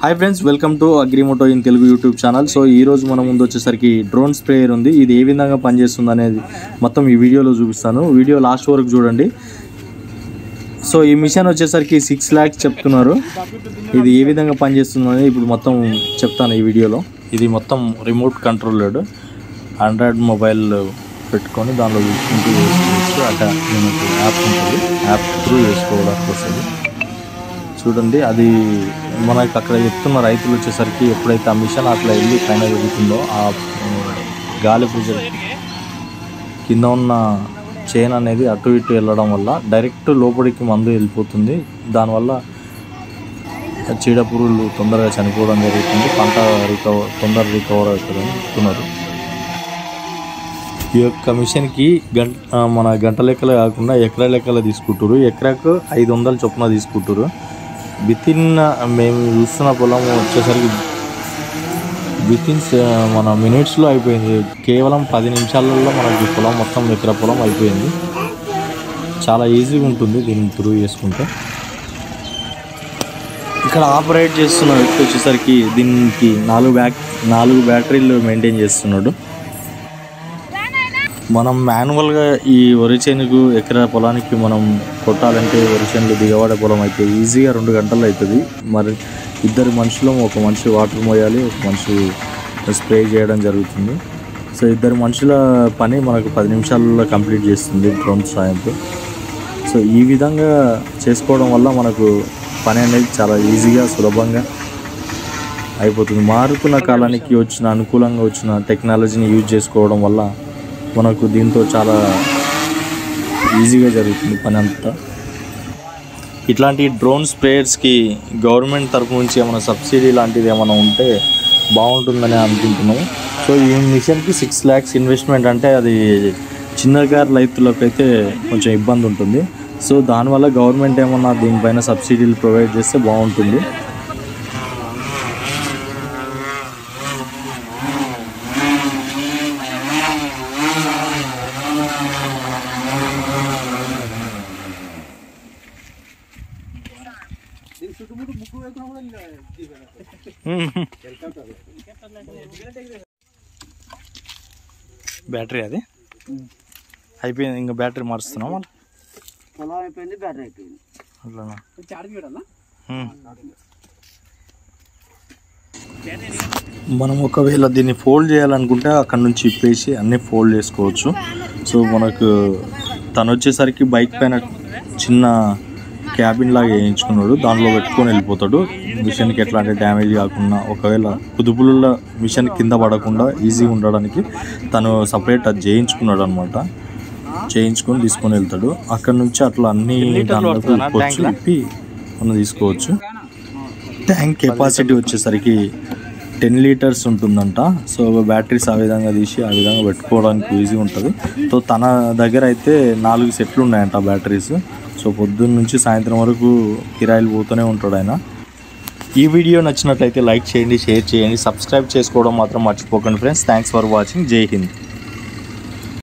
High friends welcome to Agrimoto in Telugu YouTube channel. So ई रोज मन मुंदु वच्चेसरिकी ड्रोन स्प्रेयर उंदी। इदी ए विधंगा पनि चेस्तुंदी अनेदी मोत्तं ई वीडियोलो चूपिस्तानु। वीडियो लास्ट वరకు చూడండి। సో ఈ మిషన్ వచ్చేసరికి 6 లక్షస్ చెప్తున్నారు। ఇది ఏ విధంగా పని చేస్తుందని ఇప్పుడు మొత్తం చెప్తాను ఈ వీడియోలో। ఇది మొత్తం రిమోట్ కంట్రోల్డ్ ఆండ్రాయిడ్ మొబైల్ పెట్టుకొని దానిలో చూసుకుంటూ చేసుకోవచ్చు। అట్లా మనకు యాప్ ఉంటుంది, యాప్ త్రూ చేసుకోవడానికి వస్తుంది। చూడండి అది మనకు అక్కడ చెప్తున్న రైతులు వచ్చేసరికి ఎప్పుడైతే ఆ మిషన్ అట్లా వెళ్ళి పైన జరుగుతుందో ఆ గాలి ప్రెజర్ కింద ఉన్న చైన్ అనేది అటు ఇటు వెళ్ళడం వల్ల డైరెక్ట్ లోపలికి మందు వెళ్ళిపోతుంది। దానివల్ల చీడ పురుగులు తొందరగా చనిపోవడం జరుగుతుంది, పంట తొందరగా రికవర్ అవుతుందని చెప్తున్నారు। ఈ యొక్క మిషన్కి మన గంట లెక్కలు కాకుండా ఎకరా లెక్కలు తీసుకుంటారు। ఎకరాకు 500 చొప్పున తీసుకుంటారు। వితిన్ మేము చూస్తున్న పొలం వచ్చేసరికి వితిన్ మన మినిట్స్లో అయిపోయింది। కేవలం 10 నిమిషాలలో మనకి పొలం మొత్తం ఎకరా పొలం అయిపోయింది। చాలా ఈజీగా ఉంటుంది దీన్ని త్రూ చేసుకుంటే। ఇక్కడ ఆపరేట్ చేస్తున్న వ్యక్తి వచ్చేసరికి దీనికి 4 బ్యాటరీలు మెయింటైన్ చేస్తున్నాడు। మనం మాన్యువల్గా ఈ వరి చేనుకు ఎకరా పొలానికి మనం కొట్టాలంటే వరి చేనులు దిగబడే పొలం అయితే ఈజీగా 2 గంటల్లో అవుతుంది। మరి ఇద్దరు మనుషులు, ఒక మనిషి వాటర్ మోయాలి, ఒక మనిషి స్ప్రే చేయడం జరుగుతుంది। సో ఇద్దరు మనుషుల పని మనకు 10 నిమిషాలలో కంప్లీట్ చేస్తుంది డ్రోన్ సాయంతో। సో ఈ విధంగా చేసుకోవడం వల్ల మనకు పని అనేది చాలా ఈజీగా సులభంగా అయిపోతుంది। మారుతున్న కాలానికి వచ్చిన అనుకూలంగా వచ్చిన టెక్నాలజీని యూజ్ చేసుకోవడం వల్ల మనకు దీంతో చాలా ఈజీగా జరుగుతుంది పని అంతా। ఇట్లాంటి డ్రోన్ స్ప్రేయర్స్కి గవర్నమెంట్ తరఫు నుంచి ఏమైనా సబ్సిడీ లాంటిది ఏమైనా ఉంటే బాగుంటుందని అనుకుంటున్నాము। సో ఈ మిషన్కి 6 లక్షస్ ఇన్వెస్ట్మెంట్ అంటే అది చిన్నగారు రైతులకైతే కొంచెం ఇబ్బంది ఉంటుంది। సో దానివల్ల గవర్నమెంట్ ఏమన్నా దీనిపైన సబ్సిడీలు ప్రొవైడ్ చేస్తే బాగుంటుంది। బ్యాటరీ అది అయిపోయింది, ఇంకా బ్యాటరీ మారుస్తున్నాం మళ్ళీ అట్లానా। మనం ఒకవేళ దీన్ని ఫోల్డ్ చేయాలనుకుంటే అక్కడ నుంచి ఇప్పేసి అన్నీ ఫోల్డ్ చేసుకోవచ్చు। సో మనకు తను వచ్చేసరికి బైక్ పైన చిన్న క్యాబిన్ లాగా వేయించుకున్నాడు, దాంట్లో పెట్టుకొని వెళ్ళిపోతాడు। మిషన్కి ఎట్లాంటి డ్యామేజ్ కాకుండా ఒకవేళ కుదుపుల మిషన్ కింద పడకుండా ఈజీగా ఉండడానికి తను సపరేట్ అది చేయించుకున్నాడు అనమాట। చేయించుకొని తీసుకొని వెళ్తాడు, అక్కడ నుంచి అట్లా అన్ని ఇప్పి మనం తీసుకోవచ్చు। ట్యాంక్ కెపాసిటీ వచ్చేసరికి 10 లీటర్స్ ఉంటుందంట। సో బ్యాటరీస్ ఆ విధంగా తీసి ఆ విధంగా పెట్టుకోవడానికి ఈజీ ఉంటుంది। సో తన దగ్గర అయితే 4 సెట్లు ఉన్నాయంట బ్యాటరీస్। సో పొద్దున్న నుంచి సాయంత్రం వరకు కిరాయిలు పోతూనే ఉంటాడు ఆయన। ఈ వీడియో నచ్చినట్లయితే లైక్ చేయండి, షేర్ చేయండి, సబ్స్క్రైబ్ చేసుకోవడం మాత్రం మర్చిపోకండి ఫ్రెండ్స్। థ్యాంక్స్ ఫర్ వాచింగ్, జై హింద్।